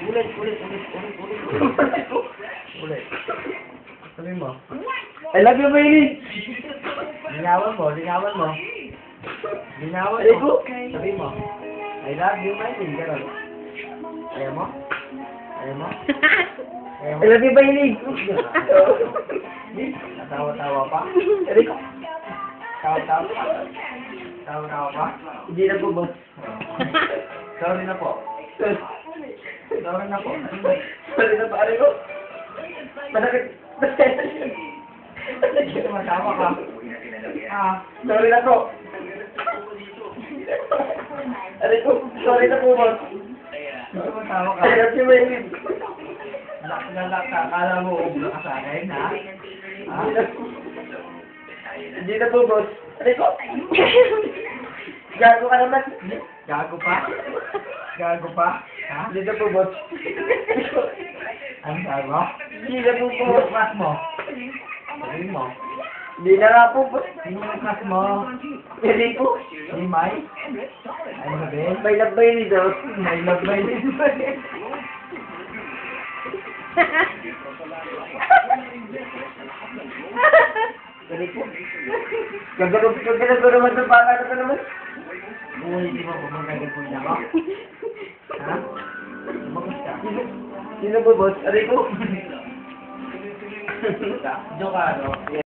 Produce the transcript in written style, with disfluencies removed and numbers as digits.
Ulit. Ulit. Sabi mo. I love you, baby! Linawan mo. Linawan mo. Sabi mo. I love you, my baby. Ganun. Ayaw mo? Ayaw mo? I love you, baby! Natawa-tawa pa? Rico, Tawa-tawa pa? hindi na po, boss. Sorry na po. Sorry na po. Sorry na pare ko. Manakit. Hindi masama ka. Sorry na po. Rico, sorry na po, boss. Hindi masama ka. I love you, baby! Lak ka. Akala mo ubla ka sa akin, ha? Ha? Hindi na po, boss. Rico! Gago ka naman. Gago pa? Gago pa? Ha? Hindi na po, boss. Ano sabi mo? Hindi na po, Sino boss. class mo? Sabihin mo. Hindi na nga po, boss. Sino yung class mo? Hindi po. Si Mai? Ano sabihin? May love baby daw. May love by this. Hindi po. Gagano ko naman ng bata na naman. Ulitin mo kung magagawin niya ako. Ha? Lumakas ka. Sino po, boss? Rico? Joke ka, no?